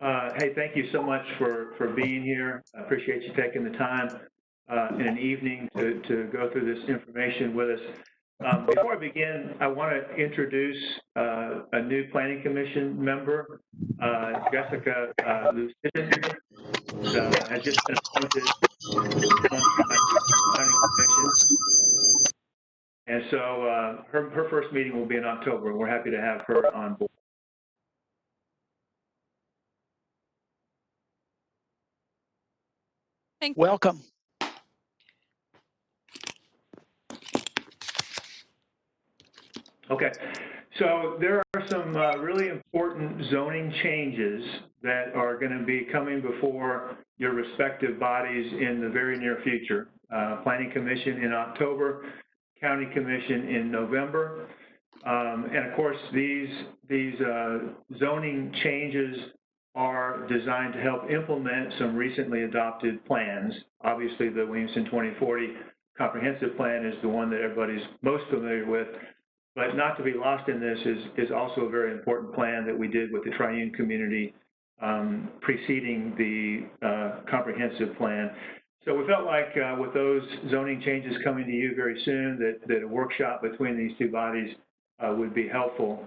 Hey, thank you so much for being here. I appreciate you taking the time in an evening to go through this information with us. Before I begin, I want to introduce a new Planning Commission member, Jessica Lucidin, has just been appointed on the Planning Commission. And so her first meeting will be in October, and we're happy to have her on board. Thank you. Welcome. Okay, so there are some really important zoning changes that are going to be coming before your respective bodies in the very near future. Planning Commission in October, County Commission in November. And of course, these zoning changes are designed to help implement some recently adopted plans. Obviously, the Williamson 2040 comprehensive plan is the one that everybody's most familiar with. But not to be lost in this is also a very important plan that we did with the Triune community preceding the comprehensive plan. So we felt like with those zoning changes coming to you very soon, that a workshop between these two bodies would be helpful.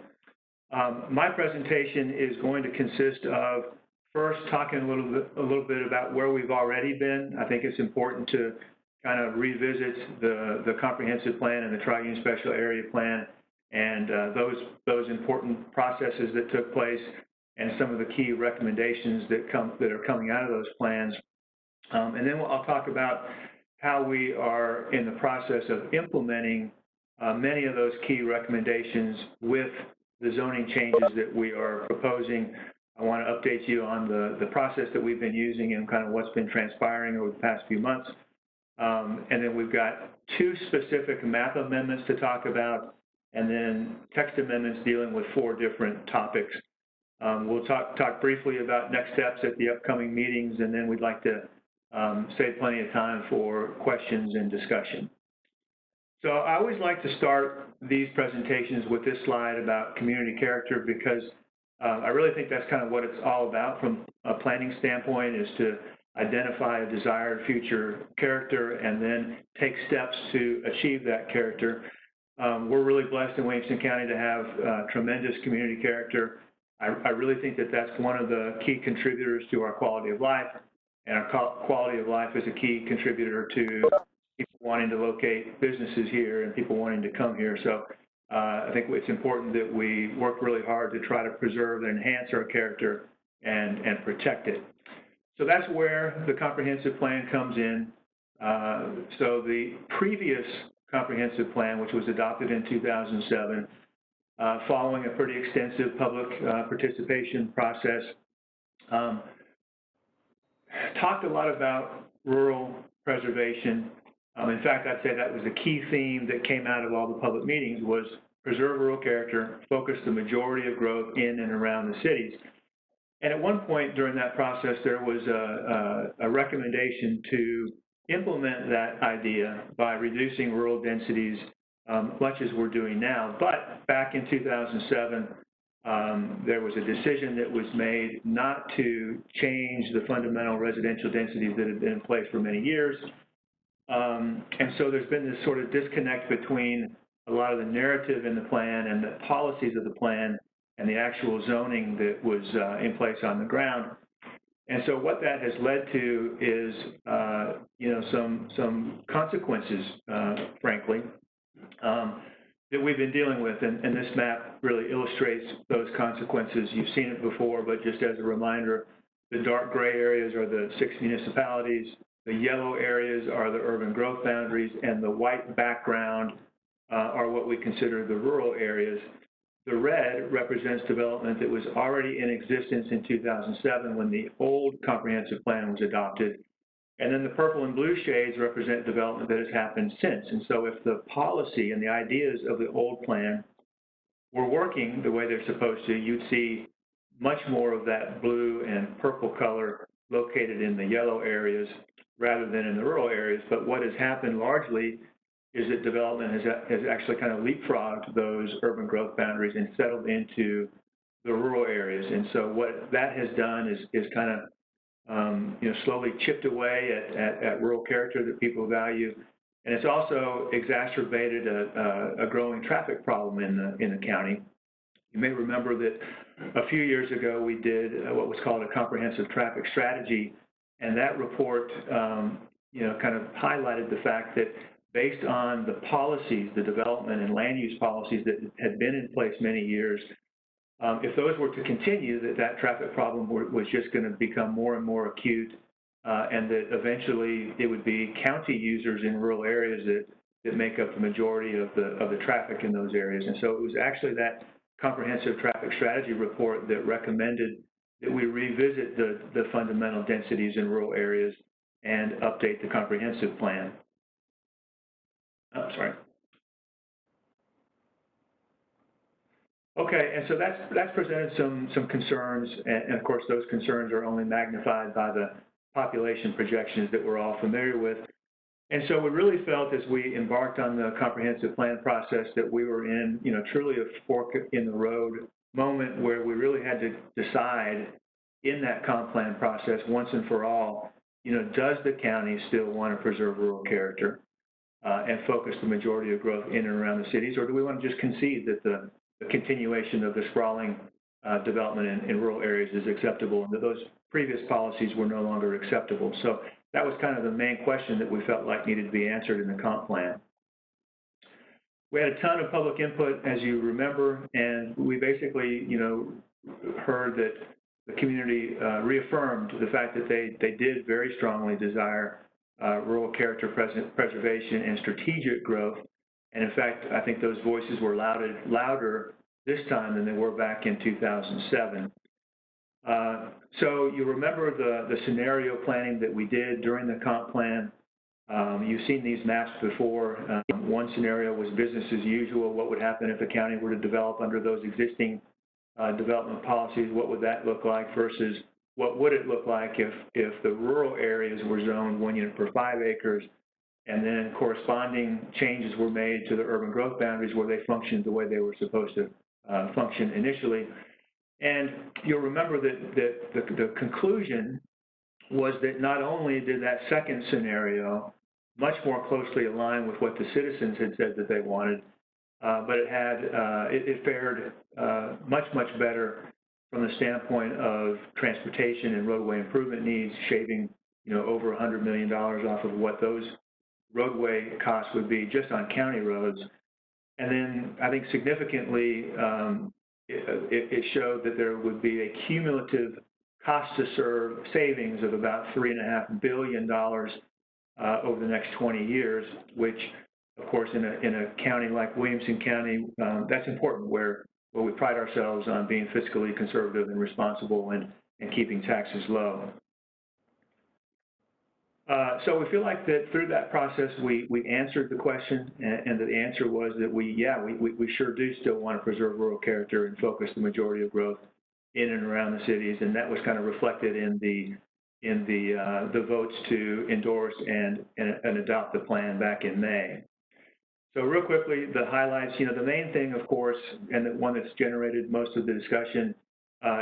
My presentation is going to consist of first talking a little bit about where we've already been. I think it's important to kind of revisit the comprehensive plan and the Triune Special Area Plan and those important processes that took place and some of the key recommendations that are coming out of those plans. And then I'll talk about how we are in the process of implementing many of those key recommendations with the zoning changes that we are proposing. I want to update you on the process that we've been using and kind of what's been transpiring over the past few months. And then we've got two specific map amendments to talk about, and then text amendments dealing with 4 different topics. We'll talk briefly about next steps at the upcoming meetings, and then we'd like to save plenty of time for questions and discussion. So I always like to start these presentations with this slide about community character because I really think that's kind of what it's all about from a planning standpoint, is to identify a desired future character and then take steps to achieve that character. We're really blessed in Williamson County to have tremendous community character. I really think that that's one of the key contributors to our quality of life, and our quality of life is a key contributor to people wanting to locate businesses here and people wanting to come here. So I think it's important that we work really hard to try to preserve and enhance our character and protect it. So that's where the comprehensive plan comes in. So the previous comprehensive plan, which was adopted in 2007, following a pretty extensive public participation process, talked a lot about rural preservation. In fact, I'd say that was the key theme that came out of all the public meetings, was preserve rural character, focus the majority of growth in and around the cities. And at one point during that process, there was a recommendation to implement that idea by reducing rural densities, much as we're doing now. But back in 2007, there was a decision that was made not to change the fundamental residential densities that had been in place for many years. And so there's been this sort of disconnect between a lot of the narrative in the plan and the policies of the plan and the actual zoning that was in place on the ground. And so what that has led to is, some consequences, frankly, that we've been dealing with. And this map really illustrates those consequences. You've seen it before, but just as a reminder, the dark gray areas are the 6 municipalities. The yellow areas are the urban growth boundaries, and the white background are what we consider the rural areas. The red represents development that was already in existence in 2007 when the old comprehensive plan was adopted. And then the purple and blue shades represent development that has happened since. And so if the policy and the ideas of the old plan were working the way they're supposed to, you'd see much more of that blue and purple color located in the yellow areas rather than in the rural areas. But what has happened largely is that development has actually kind of leapfrogged those urban growth boundaries and settled into the rural areas. And so what that has done is kind of slowly chipped away at rural character that people value. And it's also exacerbated a growing traffic problem in the county. You may remember that a few years ago we did what was called a comprehensive traffic strategy, and that report, kind of highlighted the fact that based on the policies, the development and land use policies that had been in place many years, if those were to continue, that traffic problem was just going to become more and more acute, and that eventually it would be county users in rural areas that make up the majority of the traffic in those areas. And so it was actually that comprehensive traffic strategy report that recommended that we revisit the fundamental densities in rural areas and update the comprehensive plan. Oh, sorry. Okay, and so that's presented some concerns, and of course those concerns are only magnified by the population projections that we're all familiar with. And so we really felt as we embarked on the comprehensive plan process that we were in, truly a fork in the road moment where we really had to decide in that comp plan process once and for all, does the county still want to preserve rural character and focus the majority of growth in and around the cities, or do we want to just concede that the continuation of the sprawling development in rural areas is acceptable and that those previous policies were no longer acceptable? So that was kind of the main question that we felt like needed to be answered in the comp plan. We had a ton of public input, as you remember, and we basically, heard that the community reaffirmed the fact that they did very strongly desire rural character preservation and strategic growth. And in fact, I think those voices were louder this time than they were back in 2007. So you remember the scenario planning that we did during the comp plan. You've seen these maps before. One scenario was business as usual. What would happen if the county were to develop under those existing development policies? What would that look like versus what would it look like if the rural areas were zoned 1 unit per 5 acres, and then corresponding changes were made to the urban growth boundaries where they functioned the way they were supposed to function initially. And you'll remember that the conclusion was that not only did that second scenario much more closely align with what the citizens had said that they wanted, but it fared much better from the standpoint of transportation and roadway improvement needs, shaving over $100 million off of what those roadway costs would be just on county roads. And then I think significantly, it showed that there would be a cumulative cost to serve savings of about $3.5 billion over the next 20 years, which of course in a county like Williamson County, that's important where we pride ourselves on being fiscally conservative and responsible and keeping taxes low. So we feel like that through that process, we answered the question, and the answer was that we sure do still want to preserve rural character and focus the majority of growth in and around the cities, and that was kind of reflected in the votes to endorse and adopt the plan back in May. So real quickly, the highlights, the main thing, of course, and the one that's generated most of the discussion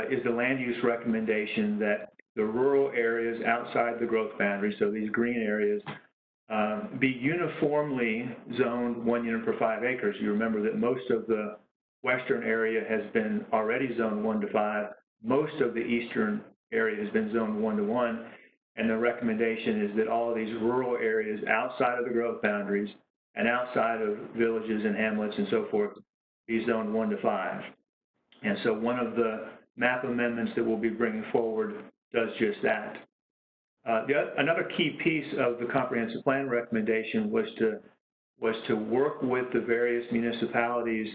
is the land use recommendation that the rural areas outside the growth boundary, so these green areas, be uniformly zoned 1 unit per 5 acres. You remember that most of the western area has been already zoned 1 to 5. Most of the eastern area has been zoned 1 to 1. And the recommendation is that all of these rural areas outside of the growth boundaries and outside of villages and hamlets and so forth be zoned 1 to 5. And so one of the map amendments that we'll be bringing forward does just that. Another key piece of the comprehensive plan recommendation was to work with the various municipalities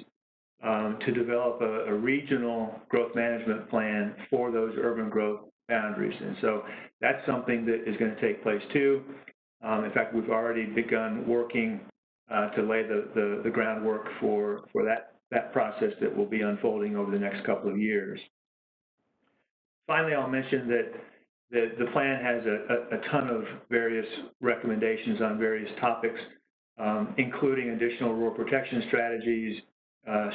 to develop a regional growth management plan for those urban growth boundaries. And so that's something that is going to take place too. In fact, we've already begun working to lay the groundwork for that process that will be unfolding over the next couple of years. Finally, I'll mention that the plan has a ton of various recommendations on various topics, including additional rural protection strategies,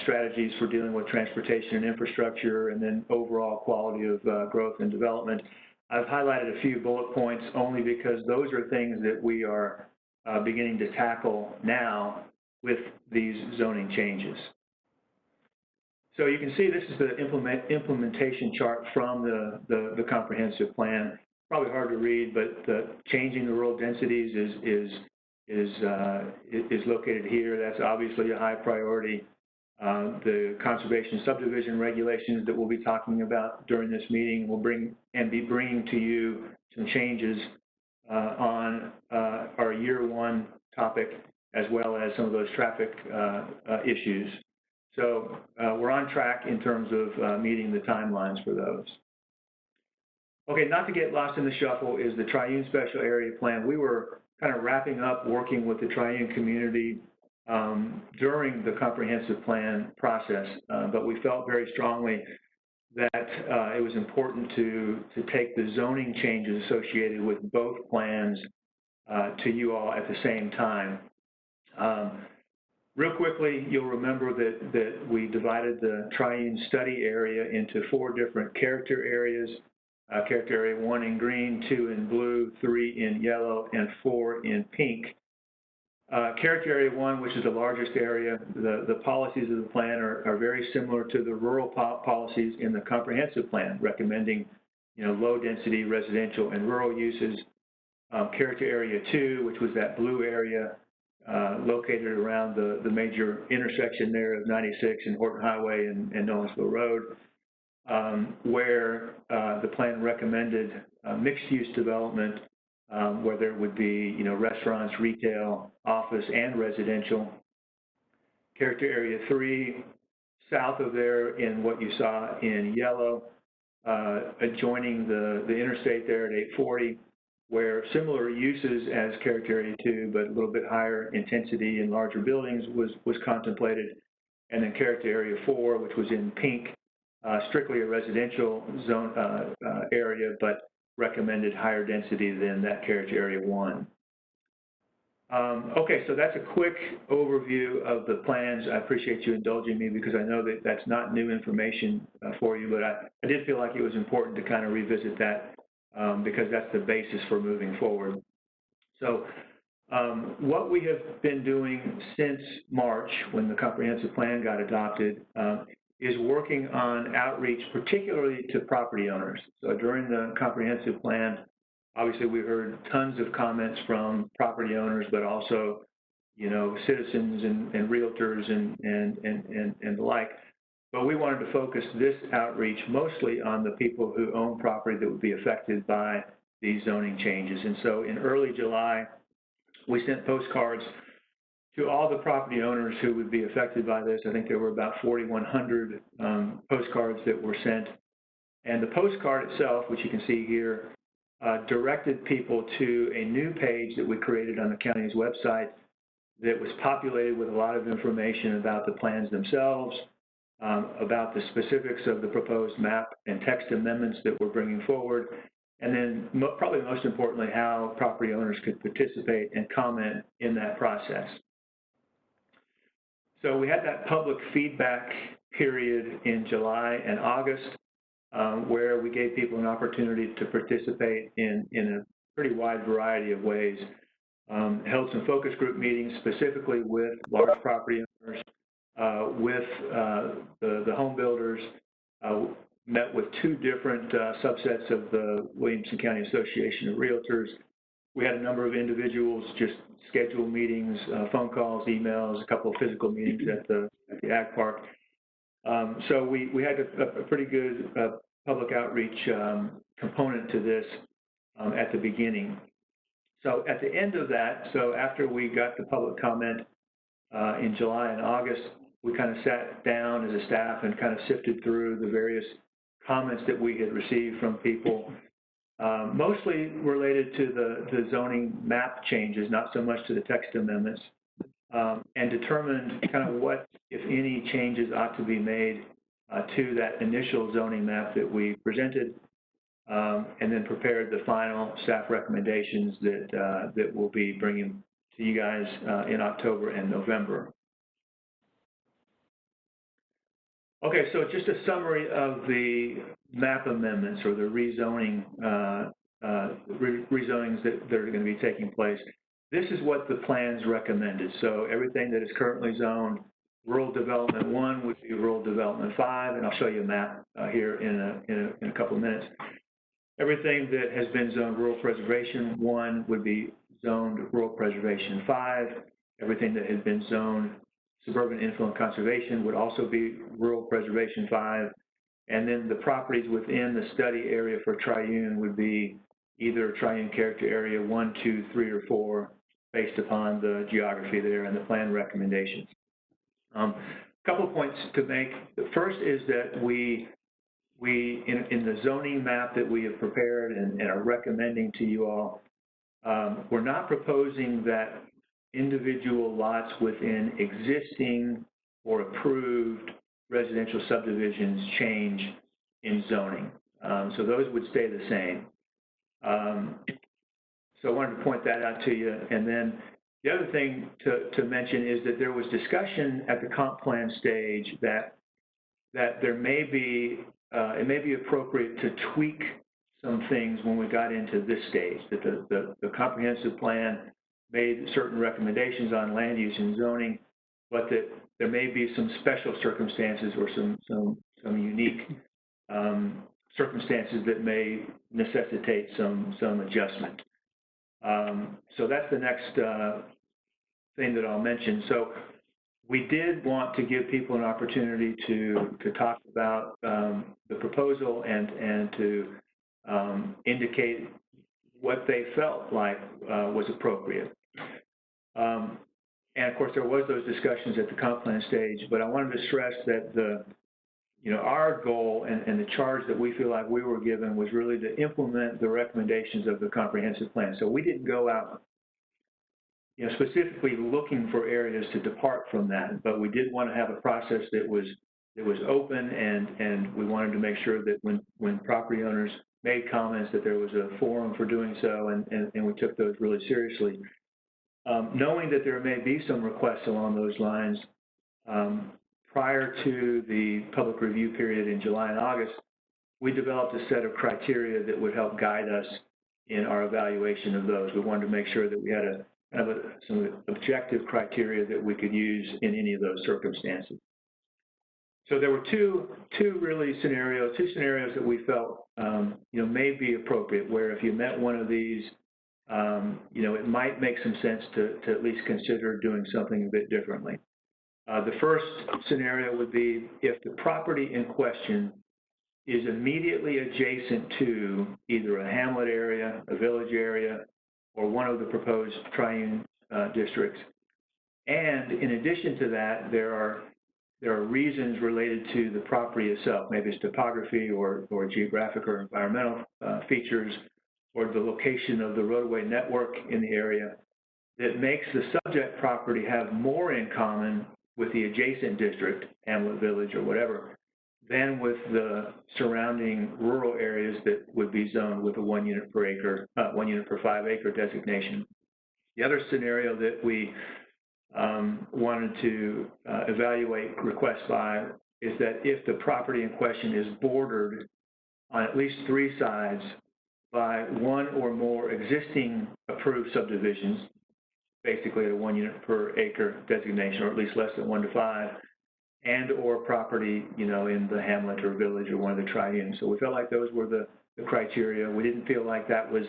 strategies for dealing with transportation and infrastructure, and then overall quality of growth and development. I've highlighted a few bullet points only because those are things that we are beginning to tackle now with these zoning changes. So you can see this is the implementation chart from the comprehensive plan. Probably hard to read, but changing the rural densities is located here. That's obviously a high priority. The conservation subdivision regulations that we'll be talking about during this meeting will be bringing to you some changes on our year one topic, as well as some of those traffic issues. So we're on track in terms of meeting the timelines for those. Okay, not to get lost in the shuffle is the Triune Special Area Plan. We were kind of wrapping up working with the Triune community during the comprehensive plan process, but we felt very strongly that it was important to take the zoning changes associated with both plans to you all at the same time. Real quickly, you'll remember that we divided the Triune study area into 4 different character areas. Character area 1 in green, 2 in blue, 3 in yellow, and 4 in pink. Character area 1, which is the largest area, the policies of the plan are very similar to the rural policies in the comprehensive plan, recommending low density residential and rural uses. Character area 2, which was that blue area, located around the major intersection there of 96 and Horton Highway and Nolensville Road, where the plan recommended mixed-use development, where there would be restaurants, retail, office, and residential. Character area 3, south of there in what you saw in yellow, adjoining the interstate there at 840, where similar uses as character area 2, but a little bit higher intensity in larger buildings was contemplated. And then character area 4, which was in pink, strictly a residential zone area, but recommended higher density than that character area 1. Okay, so that's a quick overview of the plans. I appreciate you indulging me because I know that that's not new information for you, but I did feel like it was important to kind of revisit that because that's the basis for moving forward. So what we have been doing since March, when the comprehensive plan got adopted, is working on outreach, particularly to property owners. So during the comprehensive plan, obviously we heard tons of comments from property owners, but also, citizens and realtors and the like. But we wanted to focus this outreach mostly on the people who own property that would be affected by these zoning changes. And so in early July, we sent postcards to all the property owners who would be affected by this. I think there were about 4,100 postcards that were sent. And the postcard itself, which you can see here, directed people to a new page that we created on the county's website that was populated with a lot of information about the plans themselves, about the specifics of the proposed map and text amendments that we're bringing forward, and then probably most importantly, how property owners could participate and comment in that process. So we had that public feedback period in July and August where we gave people an opportunity to participate in a pretty wide variety of ways. Held some focus group meetings specifically with large property owners, with the home builders, met with 2 different subsets of the Williamson County Association of Realtors. We had a number of individuals just schedule meetings, phone calls, emails, a couple of physical meetings at the Ag Park. So we had a pretty good public outreach component to this at the beginning. So at the end of that, so after we got the public comment in July and August, we kind of sat down as a staff and kind of sifted through the various comments that we had received from people, mostly related to the zoning map changes, not so much to the text amendments, and determined kind of what, if any, changes ought to be made to that initial zoning map that we presented, and then prepared the final staff recommendations that we'll be bringing to you guys in October and November. Okay, so just a summary of the map amendments or the rezonings that are going to be taking place. This is what the plans recommended. So everything that is currently zoned Rural Development 1 would be Rural Development 5, and I'll show you a map here in a couple of minutes. Everything that has been zoned Rural Preservation 1 would be zoned Rural Preservation 5. Everything that has been zoned Suburban Infill and Conservation would also be Rural Preservation 5. And then the properties within the study area for Triune would be either Triune Character Area 1, 2, 3, or 4, based upon the geography there and the plan recommendations. A couple of points to make. The first is that we in the zoning map that we have prepared and are recommending to you all, we're not proposing that individual lots within existing or approved residential subdivisions change in zoning. So those would stay the same. So I wanted to point that out to you. And then the other thing to mention is that there was discussion at the comp plan stage that there may be, it may be appropriate to tweak some things when we got into this stage, that the comprehensive plan made certain recommendations on land use and zoning, but that there may be some special circumstances or some unique circumstances that may necessitate some adjustment. So that's the next thing that I'll mention. So we did want to give people an opportunity to talk about the proposal and to indicate what they felt like was appropriate. And of course, there was those discussions at the comp plan stage, but I wanted to stress that our goal and the charge that we feel like we were given was really to implement the recommendations of the comprehensive plan. So we didn't go out specifically looking for areas to depart from that, but we did want to have a process that was open, and we wanted to make sure that when property owners made comments that there was a forum for doing so, and we took those really seriously. Knowing that there may be some requests along those lines, prior to the public review period in July and August, we developed a set of criteria that would help guide us in our evaluation of those. We wanted to make sure that we had some objective criteria that we could use in any of those circumstances. So there were two scenarios that we felt may be appropriate, where if you met one of these, it might make some sense to at least consider doing something a bit differently. The first scenario would be if the property in question is immediately adjacent to either a hamlet area, a village area, or one of the proposed triune districts. And in addition to that, there are reasons related to the property itself. Maybe it's topography or geographic or environmental features, or the location of the roadway network in the area that makes the subject property have more in common with the adjacent district, hamlet, village, or whatever, than with the surrounding rural areas that would be zoned with a 1 unit per acre, 1 unit per 5 acre designation. The other scenario that we wanted to evaluate requests by is that if the property in question is bordered on at least 3 sides by 1 or more existing approved subdivisions, basically a 1 unit per acre designation, or at least less than 1 to 5, and or property, in the hamlet or village or one of the triunes. So we felt like those were the criteria. We didn't feel like that was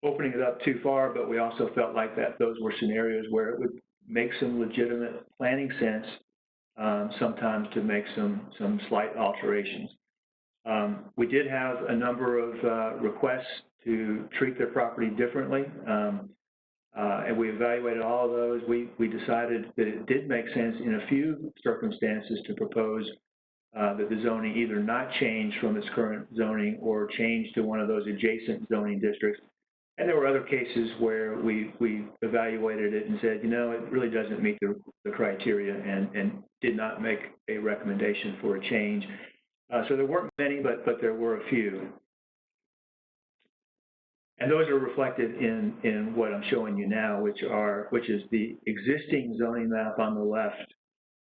opening it up too far, but we also felt like that those were scenarios where it would make some legitimate planning sense, sometimes to make some slight alterations. We did have a number of requests to treat their property differently, and we evaluated all of those. We decided that it did make sense in a few circumstances to propose that the zoning either not change from its current zoning or change to one of those adjacent zoning districts. And there were other cases where we evaluated it and said, it really doesn't meet the criteria, and did not make a recommendation for a change. So there weren't many, but there were a few. And those are reflected in what I'm showing you now, which is the existing zoning map on the left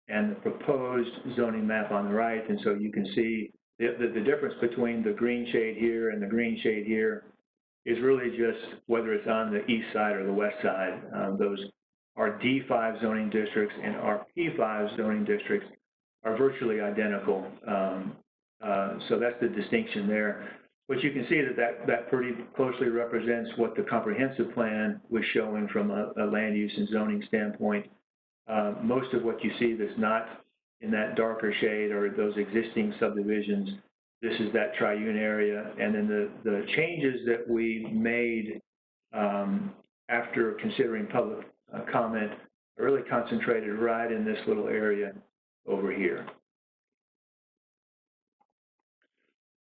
and the proposed zoning map on the right. And so you can see the difference between the green shade here and the green shade here is really just whether it's on the east side or the west side. Those our D5 zoning districts and our P5 zoning districts are virtually identical. So that's the distinction there. But you can see that pretty closely represents what the comprehensive plan was showing from a land use and zoning standpoint. Most of what you see that's not in that darker shade are those existing subdivisions. This is that triune area. And then the changes that we made after considering public comment are really concentrated right in this little area over here.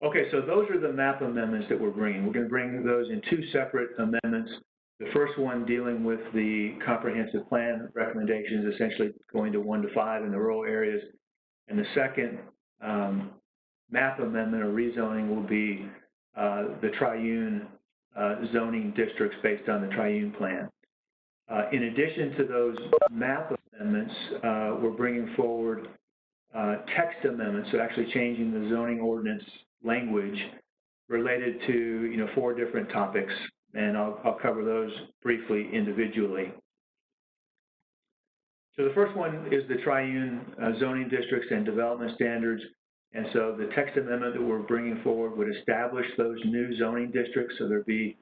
Okay, so those are the map amendments that we're bringing. We're going to bring those in two separate amendments. The first one dealing with the comprehensive plan recommendations, essentially going to 1 to 5 in the rural areas. And the second map amendment or rezoning will be the triune zoning districts based on the triune plan. In addition to those map amendments, we're bringing forward text amendments, so actually changing the zoning ordinance language related to 4 different topics, and I'll cover those briefly individually. So the first one is the triune zoning districts and development standards, and so the text amendment that we're bringing forward would establish those new zoning districts, so there'd be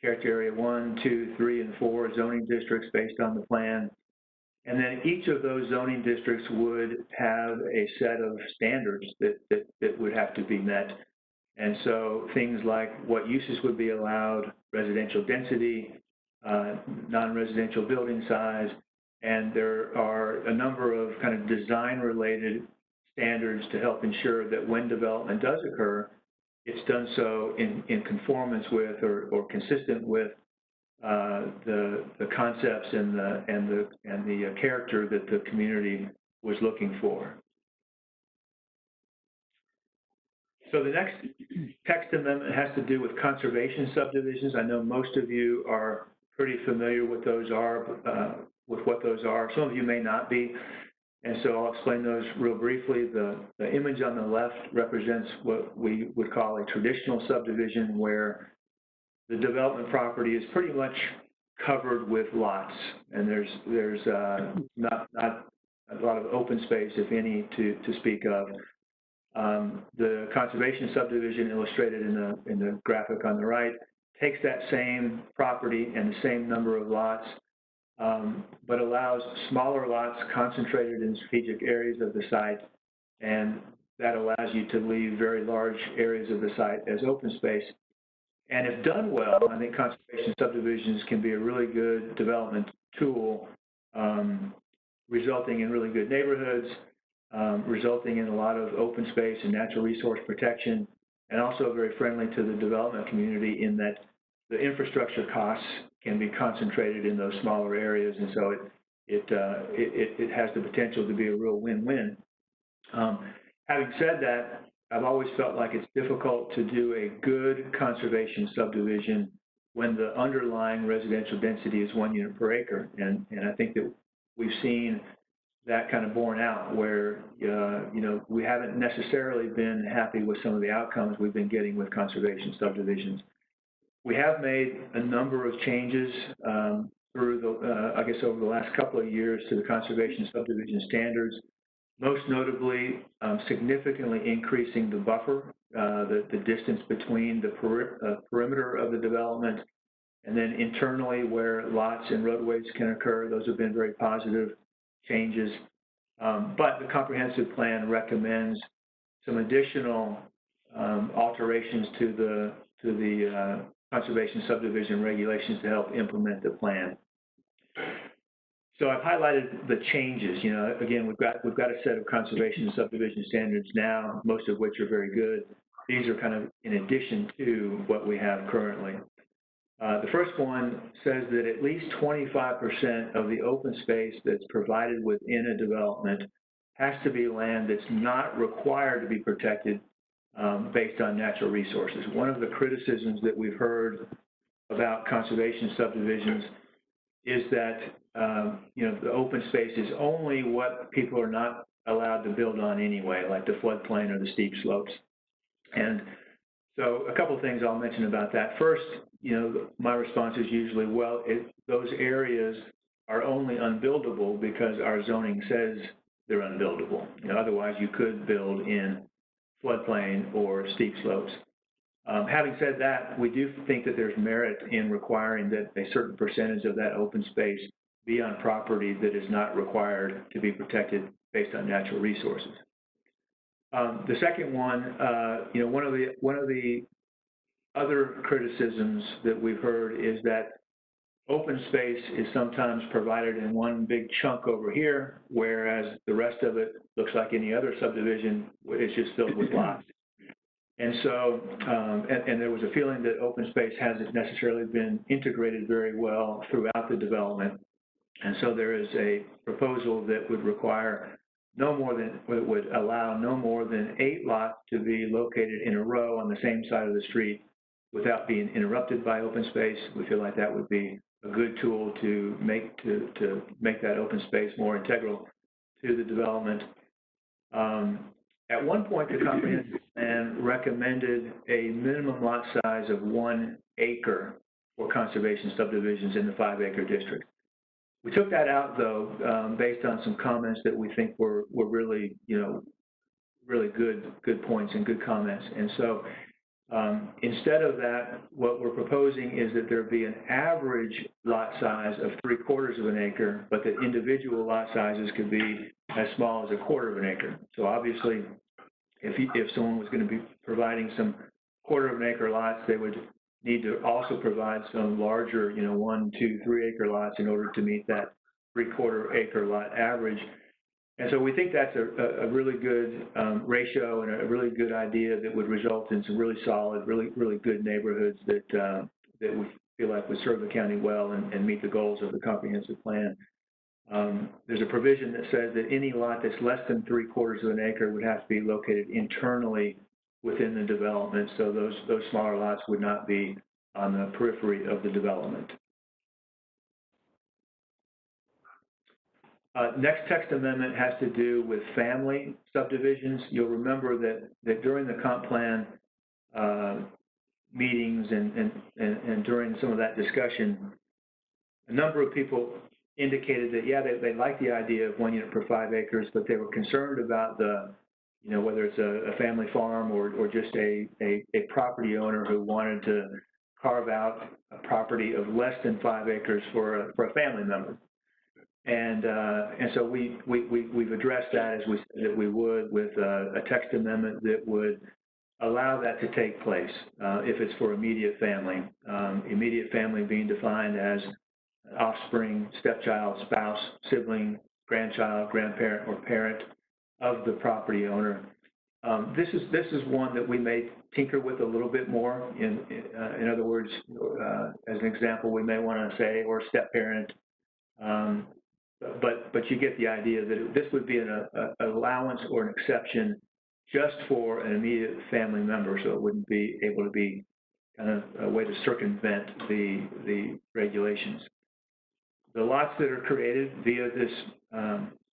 character area 1, 2, 3, and 4 zoning districts based on the plan. And then each of those zoning districts would have a set of standards that would have to be met. And so things like what uses would be allowed, residential density, non-residential building size, and there are a number of kind of design-related standards to help ensure that when development does occur, it's done so in conformance with or consistent with the concepts and the character that the community was looking for. So the next text amendment has to do with conservation subdivisions. I know most of you are pretty familiar with those what those are. Some of you may not be, and so I'll explain those real briefly. The image on the left represents what we would call a traditional subdivision, where the development property is pretty much covered with lots, and there's not a lot of open space, if any, to speak of. The conservation subdivision illustrated in the graphic on the right takes that same property and the same number of lots, but allows smaller lots concentrated in strategic areas of the site, and that allows you to leave very large areas of the site as open space. And if done well, I think conservation subdivisions can be a really good development tool, resulting in really good neighborhoods, resulting in a lot of open space and natural resource protection, and also very friendly to the development community in that the infrastructure costs can be concentrated in those smaller areas, and so it has the potential to be a real win-win. Having said that, I've always felt like it's difficult to do a good conservation subdivision when the underlying residential density is 1 unit per acre, and I think that we've seen that kind of borne out where we haven't necessarily been happy with some of the outcomes we've been getting with conservation subdivisions. We have made a number of changes through I guess over the last couple of years to the conservation subdivision standards, most notably significantly increasing the buffer, the distance between the perimeter of the development, and then internally where lots and roadways can occur. Those have been very positive changes. But the comprehensive plan recommends some additional alterations to the conservation subdivision regulations to help implement the plan. So I've highlighted the changes. Again, we've got a set of conservation subdivision standards now, most of which are very good. These are kind of in addition to what we have currently. The first one says that at least 25% of the open space that's provided within a development has to be land that's not required to be protected based on natural resources. One of the criticisms that we've heard about conservation subdivisions is that the open space is only what people are not allowed to build on anyway, like the floodplain or the steep slopes. And so a couple of things I'll mention about that. First, my response is usually, well, those areas are only unbuildable because our zoning says they're unbuildable. Otherwise you could build in floodplain or steep slopes. Having said that, we do think that there's merit in requiring that a certain percentage of that open space be on property that is not required to be protected based on natural resources. The second one, one of the other criticisms that we've heard is that open space is sometimes provided in one big chunk over here, whereas the rest of it looks like any other subdivision is just filled with lots. And so, and there was a feeling that open space hasn't necessarily been integrated very well throughout the development. And so there is a proposal that would require would allow no more than 8 lots to be located in a row on the same side of the street without being interrupted by open space. We feel like that would be a good tool to make that open space more integral to the development. At one point, the comprehensive plan recommended a minimum lot size of 1 acre for conservation subdivisions in the 5-acre district. We took that out, though, based on some comments that we think were really, really good points and good comments. And so instead of that, what we're proposing is that there be an average lot size of 3/4 of an acre, but that individual lot sizes could be as small as 1/4 of an acre. So obviously, if someone was going to be providing some 1/4 of an acre lots, they would need to also provide some larger, 1, 2, 3 acre lots in order to meet that 3/4 acre lot average. And so we think that's a really good ratio and a really good idea that would result in some really solid, really good neighborhoods that we feel like would serve the county well and meet the goals of the comprehensive plan. There's a provision that says that any lot that's less than 3/4 of an acre would have to be located internally within the development, so those smaller lots would not be on the periphery of the development. Next text amendment has to do with family subdivisions. You'll remember that during the comp plan meetings and during some of that discussion, a number of people indicated that, yeah, they like the idea of 1 unit per 5 acres, but they were concerned about whether it's a family farm or just a property owner who wanted to carve out a property of less than 5 acres for a family member. And so we've addressed that as we said that we would with a text amendment that would allow that to take place if it's for immediate family. Immediate family being defined as offspring, stepchild, spouse, sibling, grandchild, grandparent, or parent of the property owner. This is one that we may tinker with a little bit more. In other words, as an example, we may want to say or step parent. But you get the idea that this would be an allowance or an exception just for an immediate family member, so it wouldn't be able to be kind of a way to circumvent the regulations. The lots that are created via this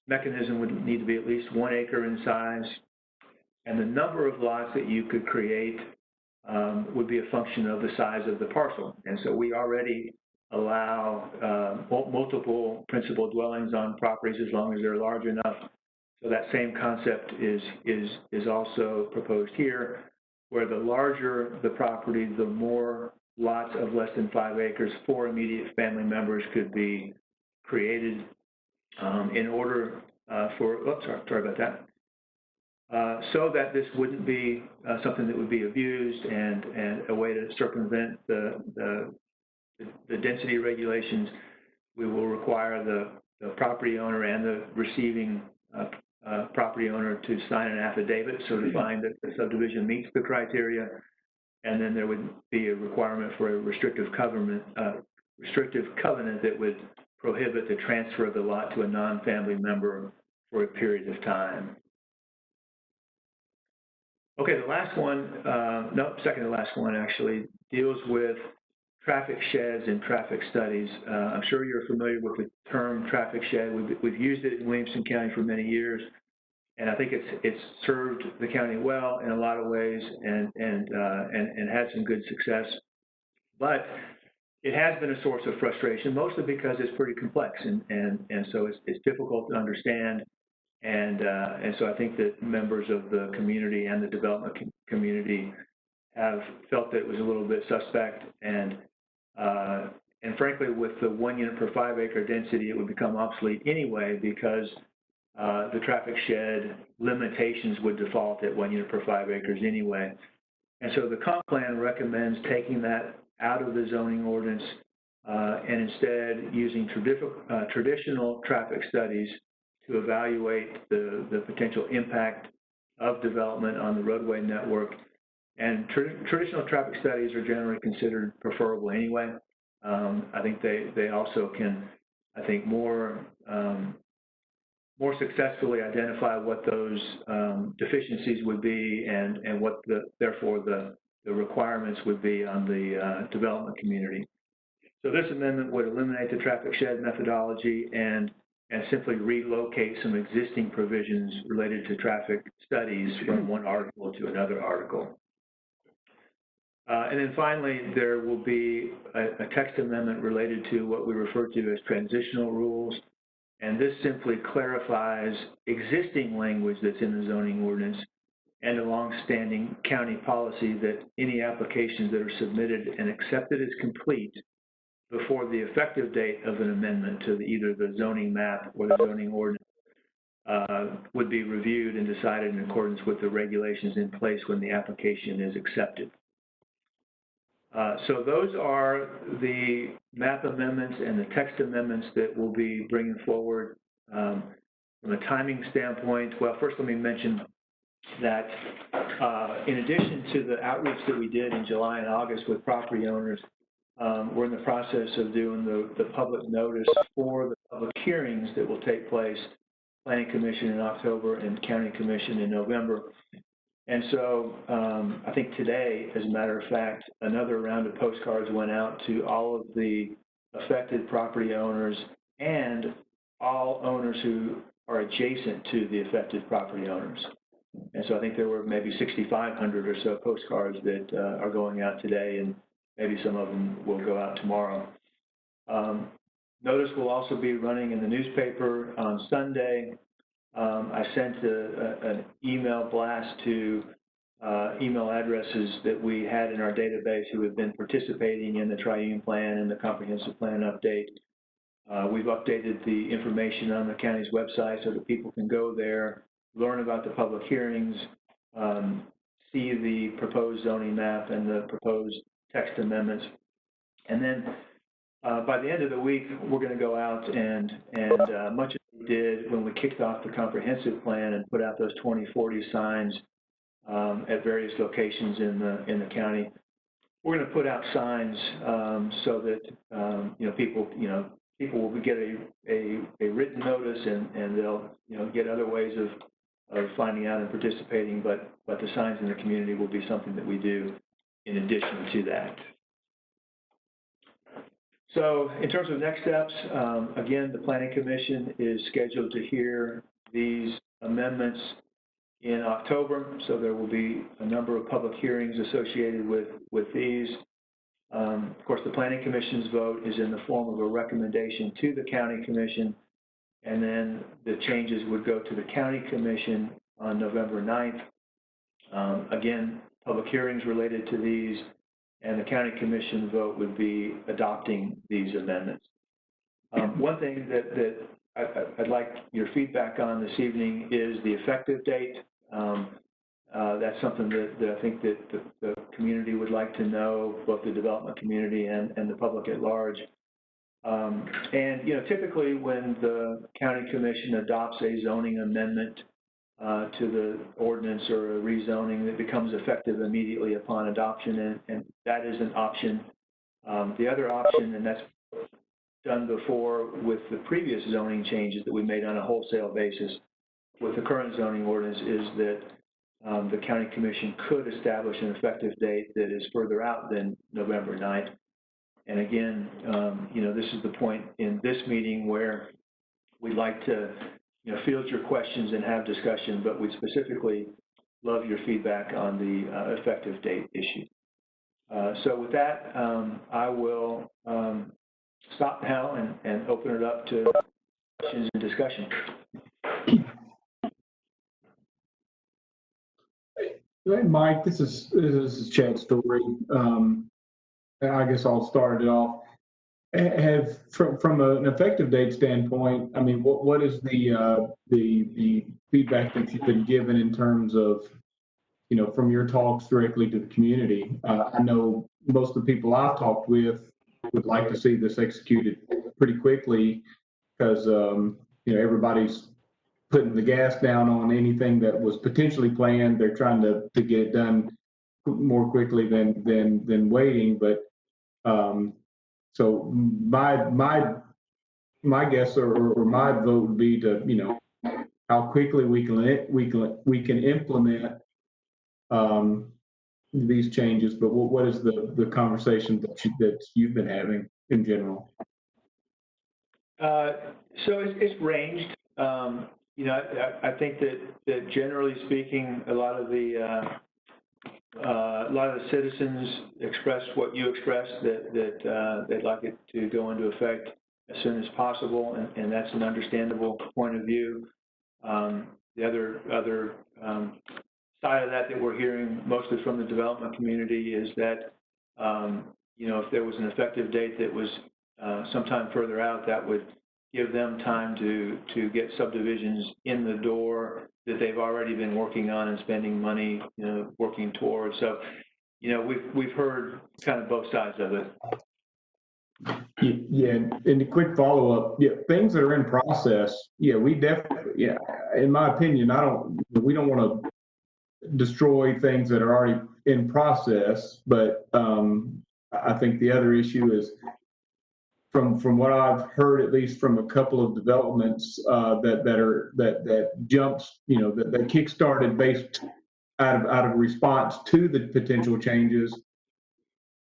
mechanism would need to be at least 1 acre in size, and the number of lots that you could create would be a function of the size of the parcel. And so we already allow multiple principal dwellings on properties as long as they're large enough. So that same concept is also proposed here, where the larger the property, the more lots of less than 5 acres for immediate family members could be created in order sorry about that. So that this wouldn't be something that would be abused and a way to circumvent the density regulations. We will require the property owner and the receiving property owner to sign an affidavit certifying that the subdivision meets the criteria, and then there would be a requirement for a restrictive covenant that would prohibit the transfer of the lot to a non-family member for a period of time. Okay, the last one, second to last one actually, deals with traffic sheds and traffic studies. I'm sure you're familiar with the term traffic shed. We've used it in Williamson County for many years, and I think it's served the county well in a lot of ways and had some good success. But it has been a source of frustration, mostly because it's pretty complex and so it's difficult to understand. And so I think that members of the community and the development community have felt that it was a little bit suspect, and frankly, with the 1 unit per 5 acre density, it would become obsolete anyway because the traffic shed limitations would default at 1 unit per 5 acres anyway. And so the comp plan recommends taking that out of the zoning ordinance and instead using traditional traffic studies to evaluate the potential impact of development on the roadway network. And traditional traffic studies are generally considered preferable anyway. I think they also can, I think, more successfully identify what those deficiencies would be and what therefore the requirements would be on the development community. So this amendment would eliminate the traffic shed methodology and simply relocate some existing provisions related to traffic studies from one article to another article. And then finally, there will be a text amendment related to what we refer to as transitional rules. And this simply clarifies existing language that's in the zoning ordinance and a long-standing county policy that any applications that are submitted and accepted as complete before the effective date of an amendment to either the zoning map or the zoning ordinance would be reviewed and decided in accordance with the regulations in place when the application is accepted. So those are the map amendments and the text amendments that we'll be bringing forward. From a timing standpoint, well, first let me mention that in addition to the outreach that we did in July and August with property owners, we're in the process of doing the public notice for the public hearings that will take place, Planning Commission in October and County Commission in November. And so I think today, as a matter of fact, another round of postcards went out to all of the affected property owners and all owners who are adjacent to the affected property owners. And so I think there were maybe 6,500 or so postcards that are going out today, and maybe some of them will go out tomorrow. Notice will also be running in the newspaper on Sunday. I sent an email blast to email addresses that we had in our database who have been participating in the triune plan and the comprehensive plan update. We've updated the information on the county's website so that people can go there, learn about the public hearings, see the proposed zoning map and the proposed text amendments. And then by the end of the week, we're going to go out and much as we did when we kicked off the comprehensive plan and put out those 2040 signs at various locations in the county, we're going to put out signs so that people will get a written notice and they'll get other ways of finding out and participating, but the signs in the community will be something that we do in addition to that. So in terms of next steps, again, the Planning Commission is scheduled to hear these amendments in October, so there will be a number of public hearings associated with these. Of course, the Planning Commission's vote is in the form of a recommendation to the County Commission, and then the changes would go to the County Commission on November 9th. Again, public hearings related to these, and the County Commission vote would be adopting these amendments. One thing that I'd like your feedback on this evening is the effective date. That's something that I think that the community would like to know, both the development community and the public at large. And typically when the County Commission adopts a zoning amendment to the ordinance or a rezoning, that becomes effective immediately upon adoption, and that is an option. The other option, and that's done before with the previous zoning changes that we made on a wholesale basis with the current zoning ordinance, is that the County Commission could establish an effective date that is further out than November 9th. And again, this is the point in this meeting where we'd like to, field your questions and have discussion, but we specifically love your feedback on the effective date issue. So with that, I will stop now and open it up to questions and discussion. Hey, Mike, this is Chad's story. I guess I'll start it off. From an effective date standpoint, I mean, what is the feedback that you've been given in terms of, from your talks directly to the community? I know most of the people I've talked with would like to see this executed pretty quickly because, everybody's putting the gas down on anything that was potentially planned. They're trying to get it done more quickly than waiting. But so my guess or my vote would be to how quickly we can implement these changes. But what is the conversation that you've been having in general? So it's ranged. I think that generally speaking, a lot of the citizens expressed what you expressed, that they'd like it to go into effect as soon as possible, and that's an understandable point of view. The other side of that we're hearing mostly from the development community is that if there was an effective date that was sometime further out, that would give them time to get subdivisions in the door that they've already been working on and spending money, working towards. So, we've heard kind of both sides of it. Yeah, and a quick follow-up. Yeah, things that are in process. Yeah, we definitely. Yeah, in my opinion, we don't want to destroy things that are already in process. But I think the other issue is from what I've heard, at least from a couple of developments that jumps, that kick-started based out of response to the potential changes.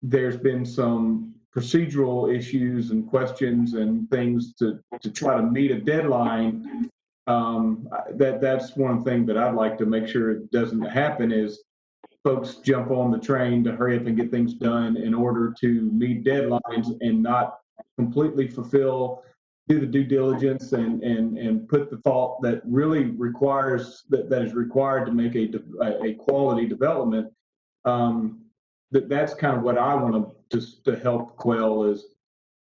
There's been some procedural issues and questions and things to try to meet a deadline. That's one thing that I'd like to make sure it doesn't happen is folks jump on the train to hurry up and get things done in order to meet deadlines and not completely do the due diligence and put the thought that really that is required to make a quality development. That's kind of what I want to help quell is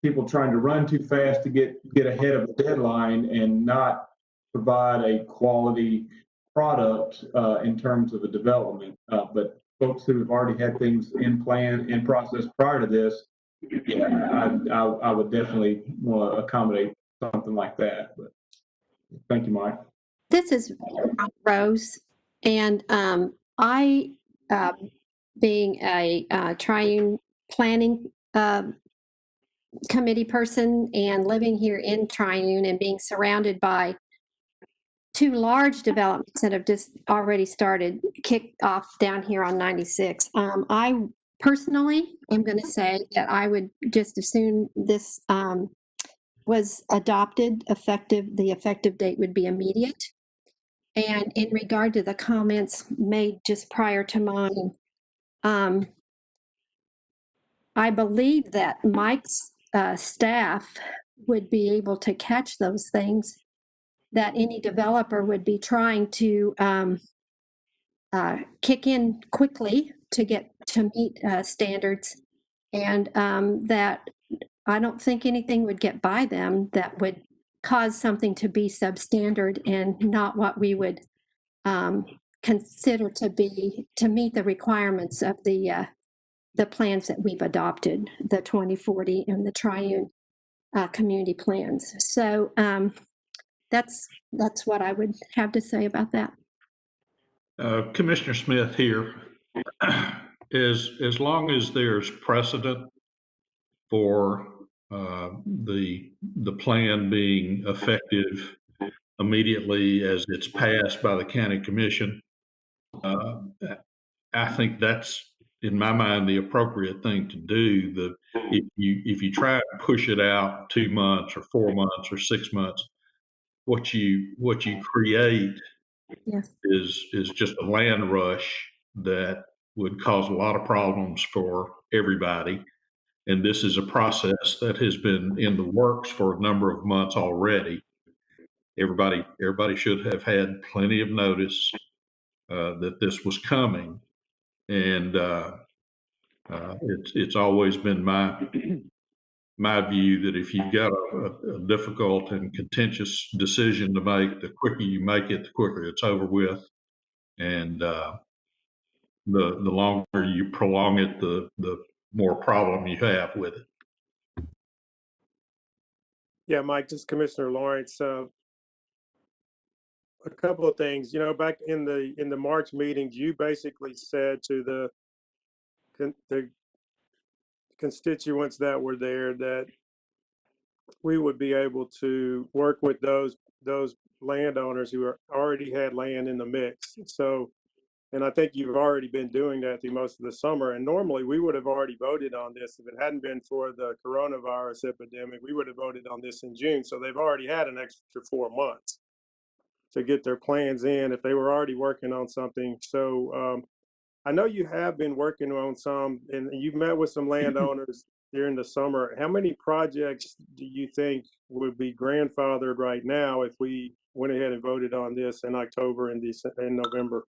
people trying to run too fast to get ahead of the deadline and not provide a quality product in terms of a development. But folks who have already had things in process prior to this, yeah, I would definitely want to accommodate something like that. But thank you, Mike. This is Rose, and I, being a triune planning committee person and living here in Triune and being surrounded by two large developments that have just already kicked off down here on 96. I personally am going to say that I would just as soon this was adopted, the effective date would be immediate. And in regard to the comments made just prior to mine, I believe that Mike's staff would be able to catch those things that any developer would be trying to kick in quickly to meet standards, and that I don't think anything would get by them that would cause something to be substandard and not what we would consider to meet the requirements of the plans that we've adopted, the 2040 and the Triune community plans. So that's what I would have to say about that. Commissioner Smith here. As long as there's precedent for the plan being effective immediately as it's passed by the county commission, I think that's in my mind, the appropriate thing to do. If you try to push it out 2 months or 4 months or 6 months, what you create Yes. is just a land rush that would cause a lot of problems for everybody. And this is a process that has been in the works for a number of months already. Everybody should have had plenty of notice that this was coming. And it's always been my view that if you've got a difficult and contentious decision to make, the quicker you make it, the quicker it's over with. And the longer you prolong it, the more problem you have with it. Yeah, Mike, just Commissioner Lawrence. A couple of things. You know, back in the March meetings, you basically said to the constituents that were there that we would be able to work with those landowners who already had land in the mix. So, and I think you've already been doing that through most of the summer. And normally we would have already voted on this if it hadn't been for the coronavirus epidemic. We would have voted on this in June. So they've already had an extra 4 months to get their plans in if they were already working on something. So I know you have been working on some, and you've met with some landowners during the summer. How many projects do you think would be grandfathered right now if we went ahead and voted on this in October and November?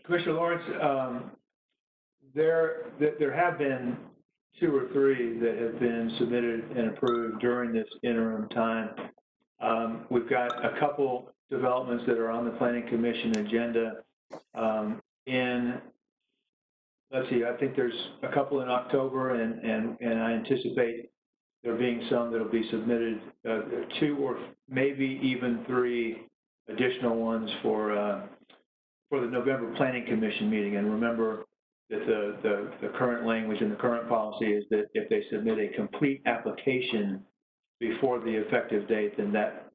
Commissioner Lawrence, there have been 2 or 3 that have been submitted and approved during this interim time. We've got a couple developments that are on the Planning Commission agenda. Let's see, I think there's a couple in October, and I anticipate there being some that'll be submitted, 2 or maybe even 3 additional ones for the November Planning Commission meeting. And remember that the current language and the current policy is that if they submit a complete application before the effective date, then that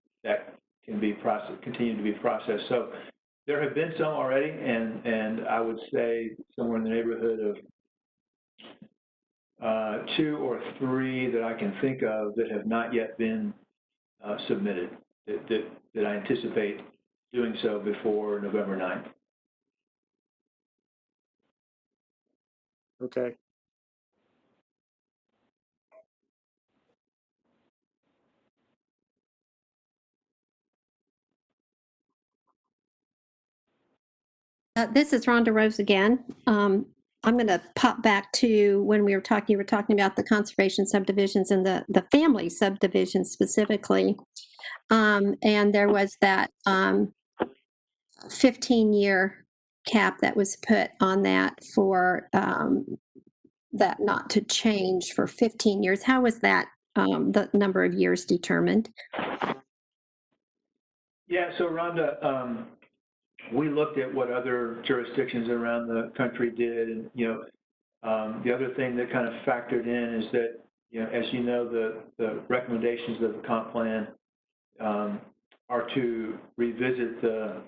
can be continue to be processed. So there have been some already, and I would say somewhere in the neighborhood of 2 or 3 that I can think of that have not yet been submitted, that I anticipate doing so before November 9th. Okay. This is Rhonda Rose again. I'm going to pop back to when you were talking about the conservation subdivisions and the family subdivisions specifically. And there was that 15-year cap that was put on that for that not to change for 15 years. How was that, the number of years determined? Yeah, so Rhonda, we looked at what other jurisdictions around the country did, and the other thing that kind of factored in is that as you know, the recommendations of the comp plan are to revisit the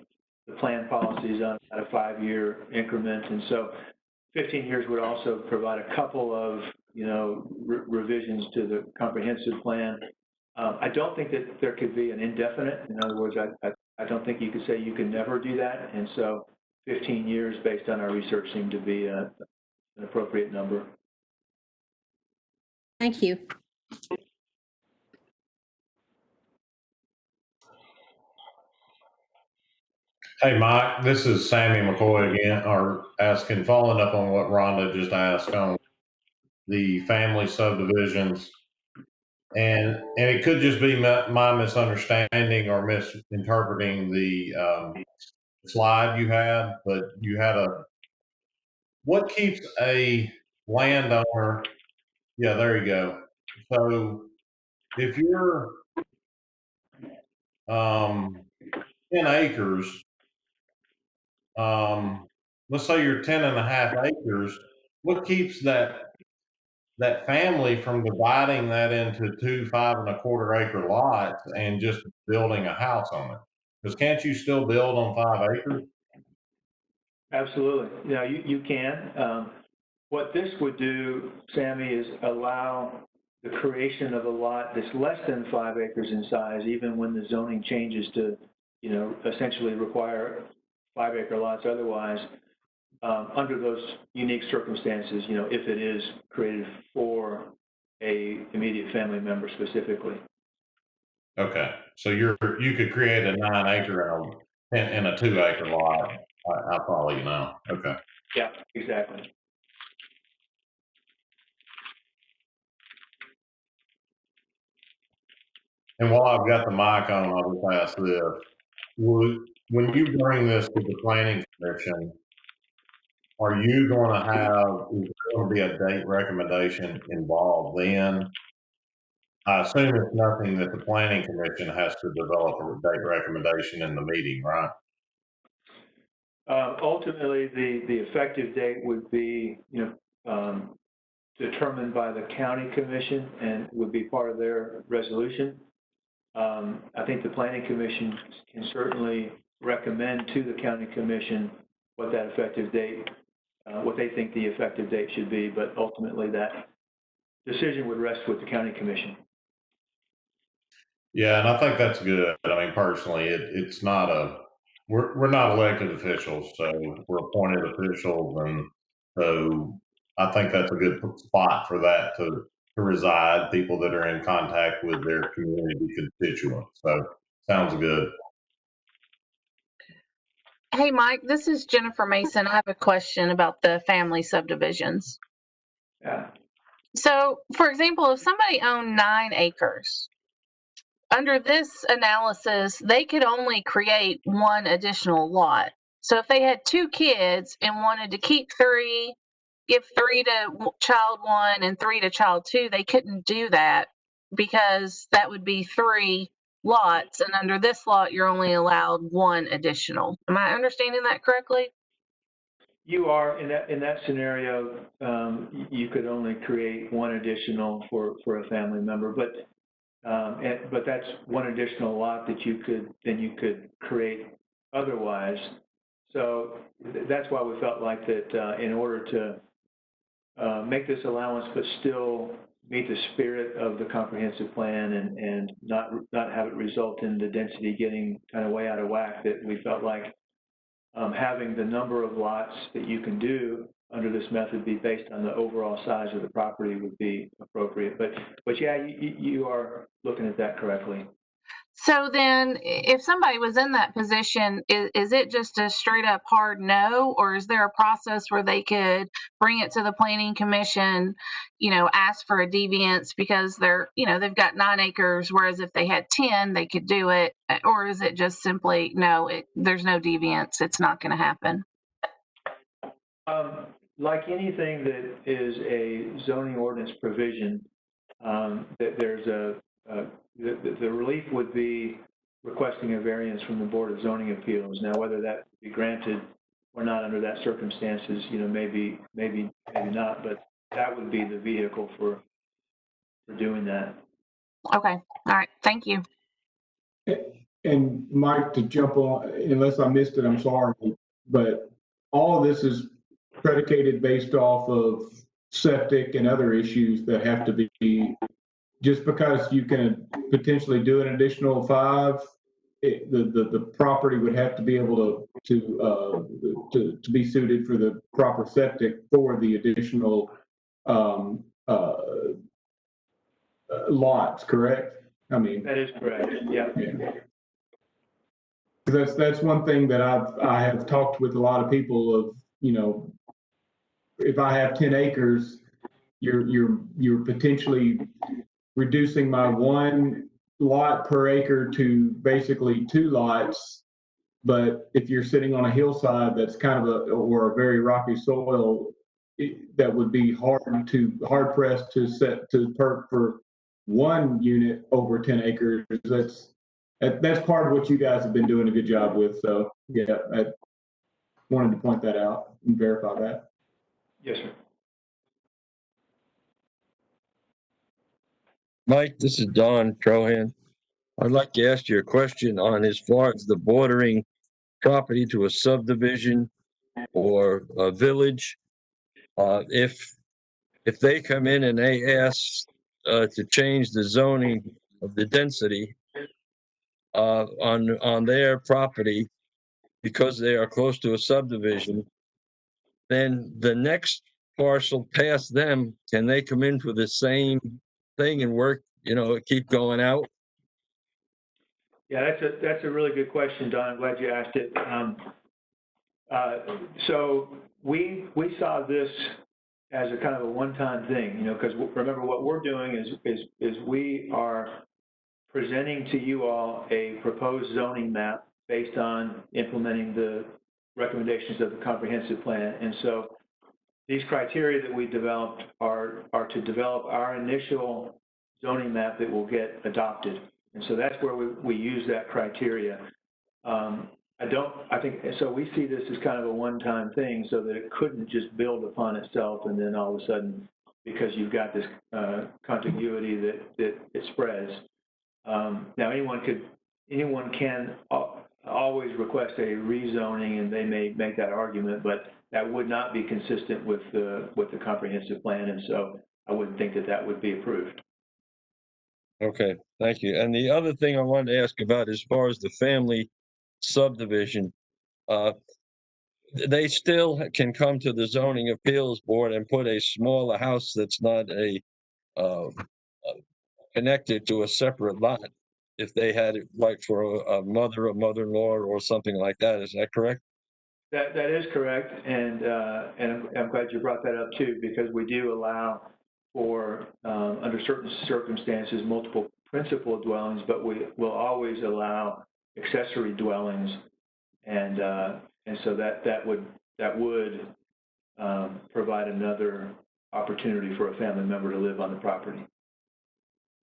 plan policies on a 5-year increment, and so 15 years would also provide a couple of revisions to the comprehensive plan. I don't think that there could be an indefinite. In other words, I don't think you could say you can never do that. And so 15 years based on our research seemed to be an appropriate number. Thank you. Hey, Mike, this is Sammy McCoy again, following up on what Rhonda just asked on the family subdivisions. And it could just be my misunderstanding or misinterpreting the slide you had, but you had what keeps a landowner, yeah, there you go. So if you're 10 acres, let's say you're 10.5 acres, what keeps that family from dividing that into 2 5.25 acre lots and just building a house on it? Because can't you still build on 5 acres? Absolutely. Yeah, you can. What this would do, Sammy, is allow the creation of a lot that's less than 5 acres in size, even when the zoning changes to, essentially require 5-acre lots otherwise, under those unique circumstances, if it is created for a immediate family member specifically. Okay, so you could create a 9-acre and a 2-acre lot. I follow you now. Okay. Yeah, exactly. And while I've got the mic on, I'll just ask this. When you bring this to the planning commission, are you going to is there going to be a date recommendation involved then? I assume it's nothing that the planning commission has to develop a date recommendation in the meeting, right? Ultimately, the effective date would be, determined by the county commission and would be part of their resolution. I think the planning commission can certainly recommend to the county commission what that effective date, what they think the effective date should be, but ultimately that decision would rest with the county commission. Yeah, and I think that's good. I mean, personally, it's not we're not elected officials, so we're appointed officials, and so I think that's a good spot for that to reside, people that are in contact with their community constituents. So sounds good. Hey, Mike, this is Jennifer Mason. I have a question about the family subdivisions. Yeah. So, for example, if somebody owned 9 acres, under this analysis, they could only create 1 additional lot. So if they had 2 kids and wanted to keep 3, give 3 to child 1 and 3 to child 2, they couldn't do that because that would be 3 lots. And under this lot, you're only allowed 1 additional. Am I understanding that correctly? You are in that scenario. You could only create 1 additional for a family member, but that's 1 additional lot that you could create otherwise. So that's why we felt like that in order to make this allowance, but still meet the spirit of the comprehensive plan and not have it result in the density getting kind of way out of whack, that we felt like having the number of lots that you can do under this method be based on the overall size of the property would be appropriate. But yeah, you are looking at that correctly. So then if somebody was in that position, is it just a straight up hard no, or is there a process where they could bring it to the planning commission, ask for a deviance because they've got 9 acres, whereas if they had 10, they could do it? Or is it just simply, no, there's no deviance, it's not going to happen? Like anything that is a zoning ordinance provision, that there's the relief would be requesting a variance from the Board of Zoning Appeals. Now, whether that be granted or not under that circumstances, maybe not, but that would be the vehicle for doing that. Okay. All right. Thank you. And Mike, to jump on, unless I missed it, I'm sorry, but all of this is predicated based off of septic and other issues that have to be, just because you can potentially do an additional 5, the property would have to be able to be suited for the proper septic for the additional lots, correct? I mean, That is correct. Yeah. That's one thing that I have talked with a lot of people of, if I have 10 acres, you're potentially reducing my 1 lot per acre to basically 2 lots. But if you're sitting on a hillside that's kind of or a very rocky soil, that would be hard pressed to set to perk for 1 unit over 10 acres. That's part of what you guys have been doing a good job with. So yeah, I wanted to point that out and verify that. Yes, sir. Mike, this is Don Trohan. I'd like to ask you a question on as far as the bordering property to a subdivision. or a village, if they come in and they ask to change the zoning of the density on their property because they are close to a subdivision, then the next parcel past them, can they come in for the same thing and work, keep going out? Yeah, that's a really good question, Don. I'm glad you asked it. So we saw this as a kind of a one-time thing, because remember what we're doing is we are presenting to you all a proposed zoning map based on implementing the recommendations of the comprehensive plan. And so these criteria that we developed are to develop our initial zoning map that will get adopted. And so that's where we use that criteria. So we see this as kind of a one-time thing so that it couldn't just build upon itself and then all of a sudden, because you've got this contiguity that it spreads. Now anyone can always request a rezoning, and they may make that argument, but that would not be consistent with the comprehensive plan, and so I wouldn't think that would be approved. Okay, thank you. And the other thing I wanted to ask about, as far as the family subdivision, they still can come to the zoning appeals board and put a smaller house that's not connected to a separate lot, if they had it like for a mother or mother-in-law or something like that. Is that correct? That is correct, and I'm glad you brought that up too, because we do allow for, under certain circumstances, multiple principal dwellings, but we will always allow accessory dwellings, and so that would provide another opportunity for a family member to live on the property.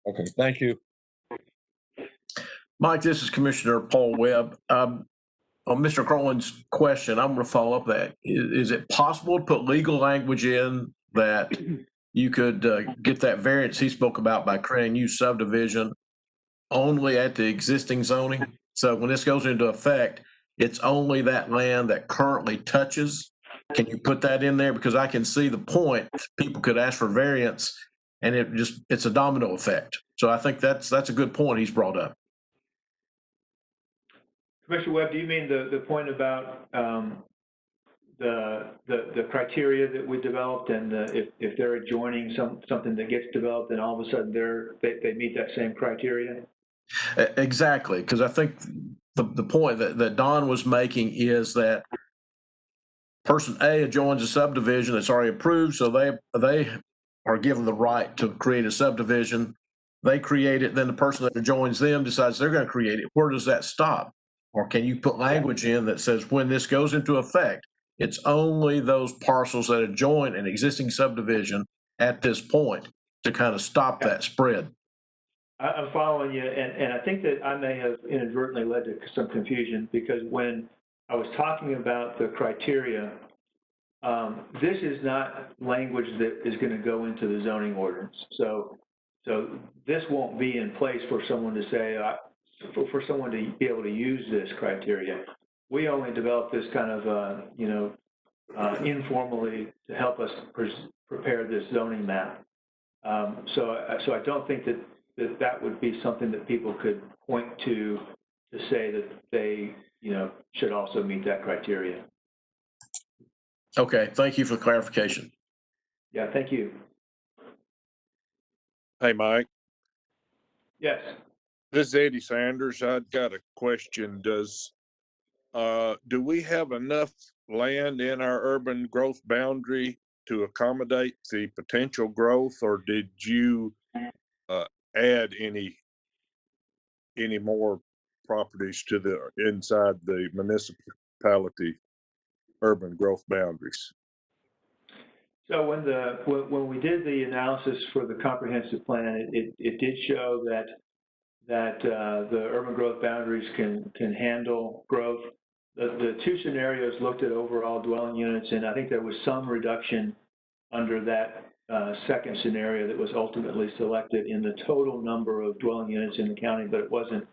Okay, thank you. Mike, this is Commissioner Paul Webb. On Mr. Cronin's question, I'm going to follow up that. Is it possible to put legal language in that you could get that variance he spoke about by creating a new subdivision only at the existing zoning? So when this goes into effect, it's only that land that currently touches. Can you put that in there? Because I can see the point. People could ask for variance and it's a domino effect. So I think that's a good point he's brought up. Commissioner Webb, do you mean the point about the criteria that we developed, and if they're adjoining something that gets developed, and all of a sudden they meet that same criteria? Exactly, because I think the point that Don was making is that person A adjoins a subdivision that's already approved, so they are given the right to create a subdivision. They create it, then the person that adjoins them decides they're going to create it. Where does that stop? Or can you put language in that says when this goes into effect, it's only those parcels that adjoin an existing subdivision at this point to kind of stop that spread? I'm following you, and I think that I may have inadvertently led to some confusion, because when I was talking about the criteria, this is not language that is going to go into the zoning ordinance. So this won't be in place for someone to say, for someone to be able to use this criteria. We only developed this kind of, informally to help us prepare this zoning map. So I don't think that would be something that people could point to say that they, should also meet that criteria. Okay, thank you for the clarification. Yeah, thank you. Hey, Mike. Yes. This is Eddie Sanders. I've got a question. Do we have enough land in our urban growth boundary to accommodate the potential growth, or did you add any more properties to the inside the municipality urban growth boundaries? So when we did the analysis for the comprehensive plan, it did show that the urban growth boundaries can handle growth. The two scenarios looked at overall dwelling units, and I think there was some reduction under that second scenario that was ultimately selected in the total number of dwelling units in the county, but it wasn't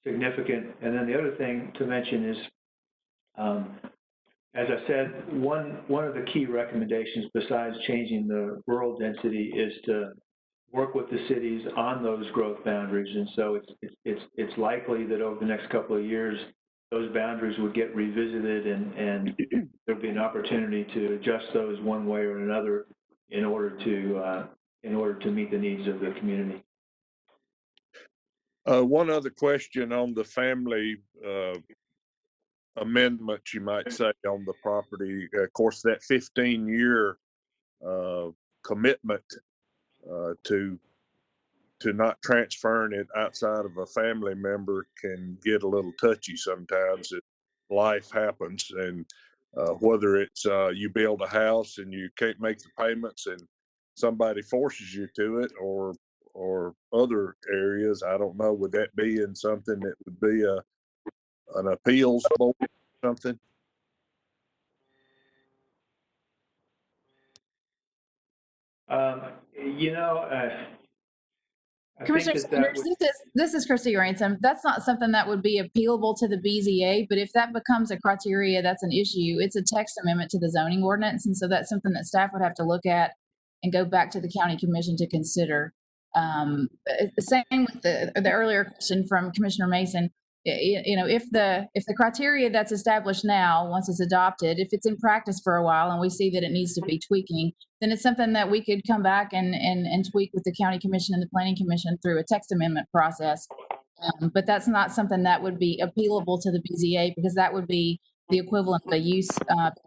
significant. And then the other thing to mention is, as I said, one of the key recommendations besides changing the rural density is to work with the cities on those growth boundaries. And so it's likely that over the next couple of years, those boundaries would get revisited, and there'll be an opportunity to adjust those one way or another in order to meet the needs of the community. One other question on the family amendments, you might say, on the property. Of course, that 15-year commitment to not transferring it outside of a family member can get a little touchy sometimes if life happens. And whether it's you build a house and you can't make the payments and somebody forces you to it, or other areas, I don't know, would that be in something that would be an appeals board or something? You know, I think Commissioner that Sanders, would, this is Christy Ransom. That's not something that would be appealable to the BZA, but if that becomes a criteria, that's an issue. It's a text amendment to the zoning ordinance, and so that's something that staff would have to look at and go back to the county commission to consider. The same with the earlier question from Commissioner Mason. You know, if the criteria that's established now, once it's adopted, if it's in practice for a while and we see that it needs to be tweaking, then it's something that we could come back and tweak with the county commission and the planning commission through a text amendment process. But that's not something that would be appealable to the BZA, because that would be the equivalent of a use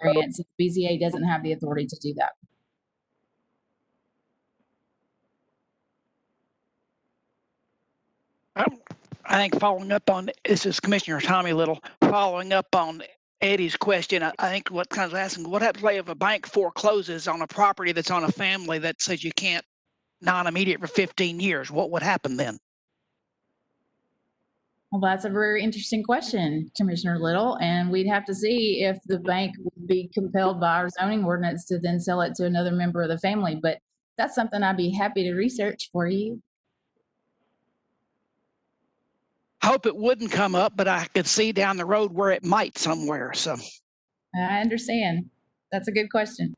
variance. The BZA doesn't have the authority to do that. I think following up on, this is Commissioner Tommy Little, following up on Eddie's question, I think what kind of asking, what happens if a bank forecloses on a property that's on a family that says you can't non-immediate for 15 years? What would happen then? Well, that's a very interesting question, Commissioner Little, and we'd have to see if the bank would be compelled by our zoning ordinance to then sell it to another member of the family. But that's something I'd be happy to research for you. Hope it wouldn't come up, but I could see down the road where it might somewhere. So I understand. That's a good question.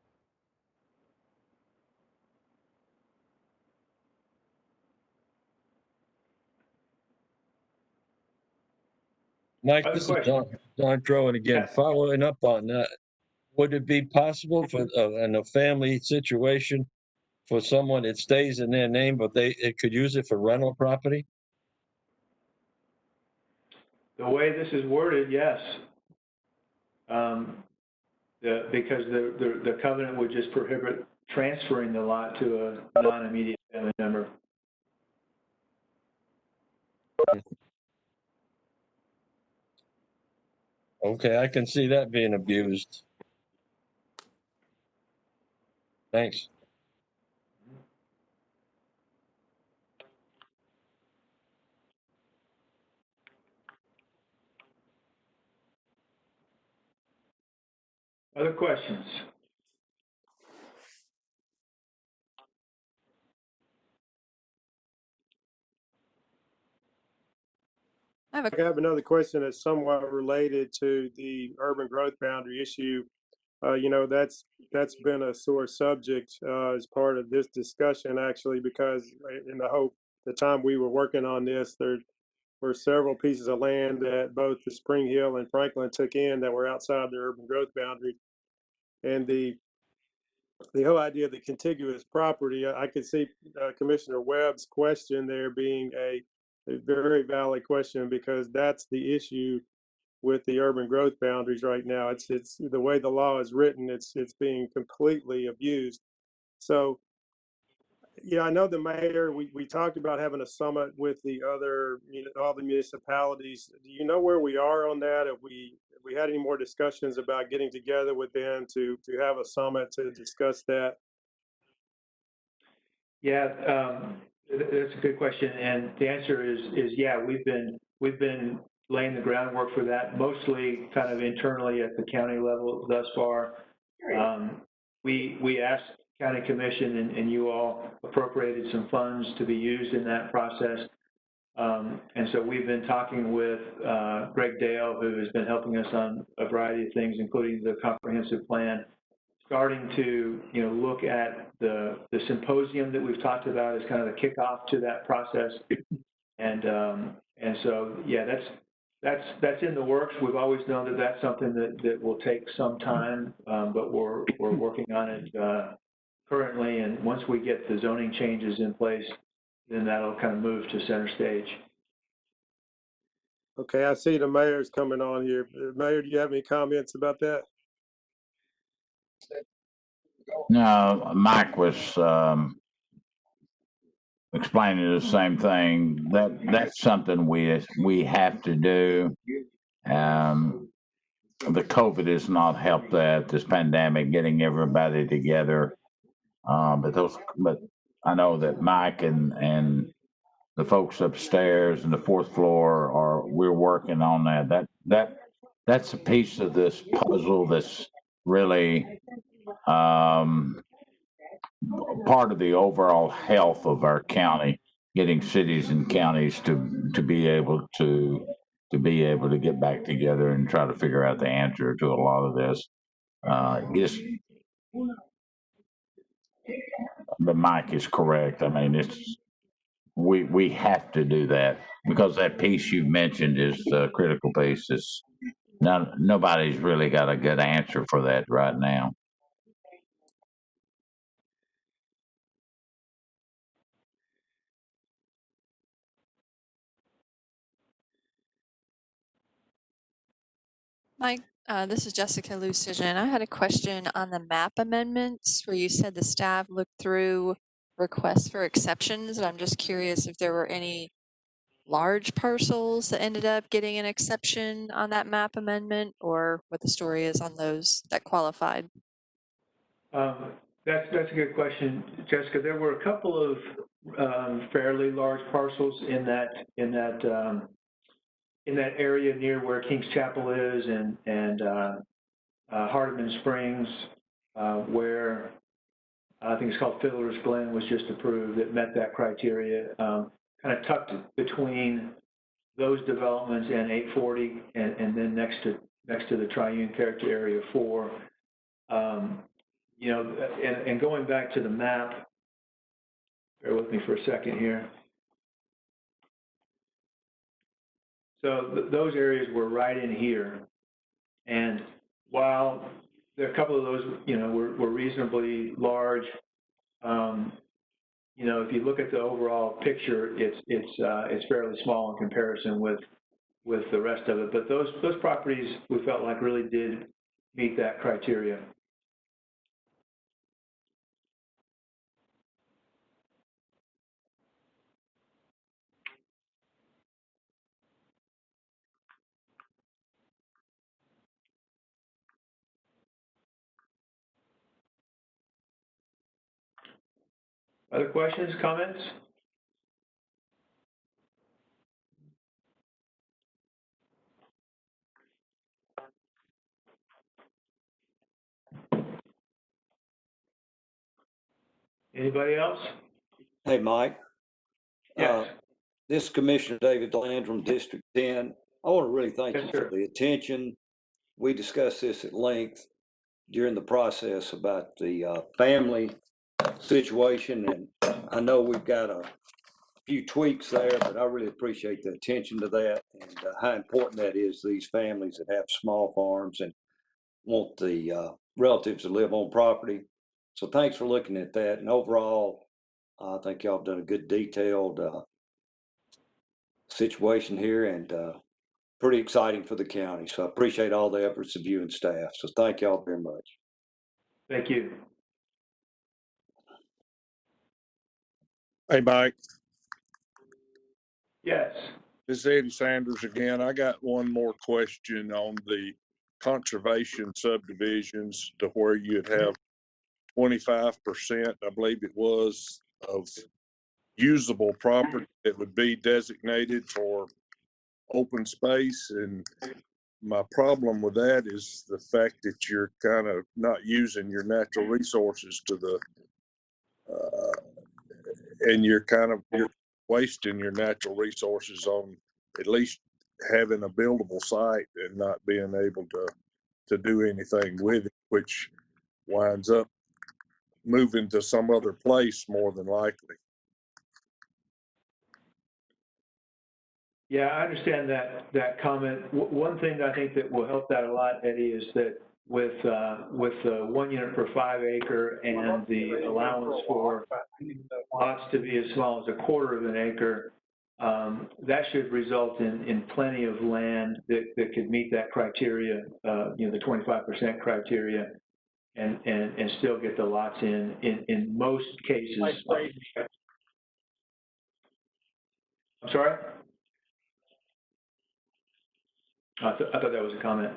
Mike, Other this is questions? Don Trowan again. Yeah. Following up on that, would it be possible for in a family situation for someone, it stays in their name, but it could use it for rental property? The way this is worded, yes. Because the covenant would just prohibit transferring the lot to a non-immediate family member. Okay, I can see that being abused. Thanks. Other questions? I have another question that's somewhat related to the urban growth boundary issue. You know, that's been a sore subject as part of this discussion, actually, because in the time we were working on this, there were several pieces of land that both the Spring Hill and Franklin took in that were outside the urban growth boundary. And the whole idea of the contiguous property, I could see Commissioner Webb's question there being a very valid question, because that's the issue with the urban growth boundaries right now. It's the way the law is written, it's being completely abused. So yeah, I know the mayor, we talked about having a summit with the other, all the municipalities. Do you know where we are on that? Have we had any more discussions about getting together with them to have a summit to discuss that? Yeah, that's a good question, and the answer is yeah. We've been laying the groundwork for that, mostly kind of internally at the county level thus far. We asked county commission and you all appropriated some funds to be used in that process. And so we've been talking with Greg Dale, who has been helping us on a variety of things, including the comprehensive plan, starting to look at the symposium that we've talked about as kind of the kickoff to that process. And so, yeah, that's in the works. We've always known that that's something that will take some time, but we're working on it currently. And once we get the zoning changes in place, then that'll kind of move to center stage. Okay, I see the mayor's coming on here. Mayor, do you have any comments about that? No, Mike was explaining the same thing. That's something we have to do. The COVID has not helped that, this pandemic, getting everybody together. But I know that Mike and the folks upstairs and the fourth floor we're working on that. That's a piece of this puzzle that's really part of the overall health of our county, getting cities and counties to be able to get back together and try to figure out the answer to a lot of this. But Mike is correct. I mean, we have to do that because that piece you mentioned is the critical piece. Nobody's really got a good answer for that right now. Mike, this is Jessica Lucigen. I had a question on the map amendments where you said the staff looked through requests for exceptions. And I'm just curious if there were any large parcels that ended up getting an exception on that map amendment, or what the story is on those that qualified. That's a good question, Jessica. There were a couple of fairly large parcels in that area near where Kings Chapel is and Hardeman Springs, where I think it's called Fiddler's Glen was just approved, that met that criteria, kind of tucked between those developments and 840 and then next to the Triune Character Area 4. And going back to the map, bear with me for a second here. So those areas were right in here. And while there are a couple of those, were reasonably large, if you look at the overall picture, it's fairly small in comparison with the rest of it. But those properties we felt like really did meet that criteria. Other questions, comments? Anybody else? Hey, Mike. Yes. This is Commissioner David Landrum, District 10. I want to really thank Yes, you sir. for the attention. We discussed this at length during the process about the family situation, and I know we've got a few tweaks there, but I really appreciate the attention to that and how important that is to these families that have small farms and want the relatives to live on property. So thanks for looking at that. And overall, I think y'all have done a good detailed situation here and pretty exciting for the county. So I appreciate all the efforts of you and staff. So thank y'all very much. Thank you. Hey, Mike, Yes. this is Eddie Sanders again. I got one more question on the conservation subdivisions to where you'd have 25%, I believe it was, of usable property that would be designated for open space. And my problem with that is the fact that you're kind of not using your natural resources to the, and you're wasting your natural resources on at least having a buildable site and not being able to do anything with it, which winds up moving to some other place more than likely. Yeah, I understand that comment. One thing that I think that will help that a lot, Eddie, is that with the 1 unit per 5 acre and the allowance for lots to be as small as a quarter of an acre, that should result in plenty of land that could meet that criteria, the 25% criteria, and still get the lots in most cases. I'm sorry? I thought that was a comment.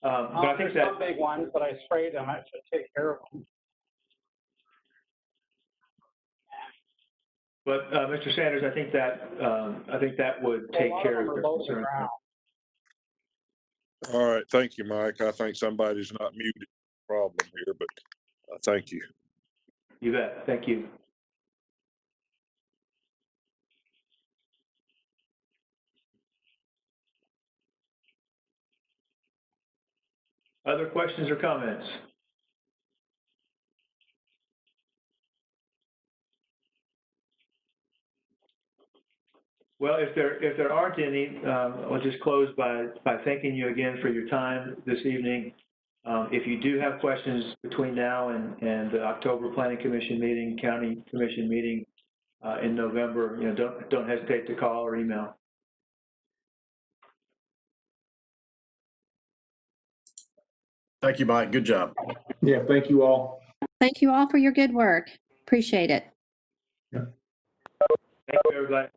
But I think that some big ones, but I sprayed them. I should take care of them. But Mr. Sanders, I think that would take care of your concern. All right, thank you, Mike. I think somebody's not muted. Problem here, but thank you. You bet. Thank you. Other questions or comments? Well, if there aren't any, I'll just close by thanking you again for your time this evening. If you do have questions between now and the October Planning Commission meeting, County Commission meeting in November, don't hesitate to call or email. Thank you, Mike. Good job. Yeah, thank you all. Thank you all for your good work. Appreciate it. Thank you, everybody.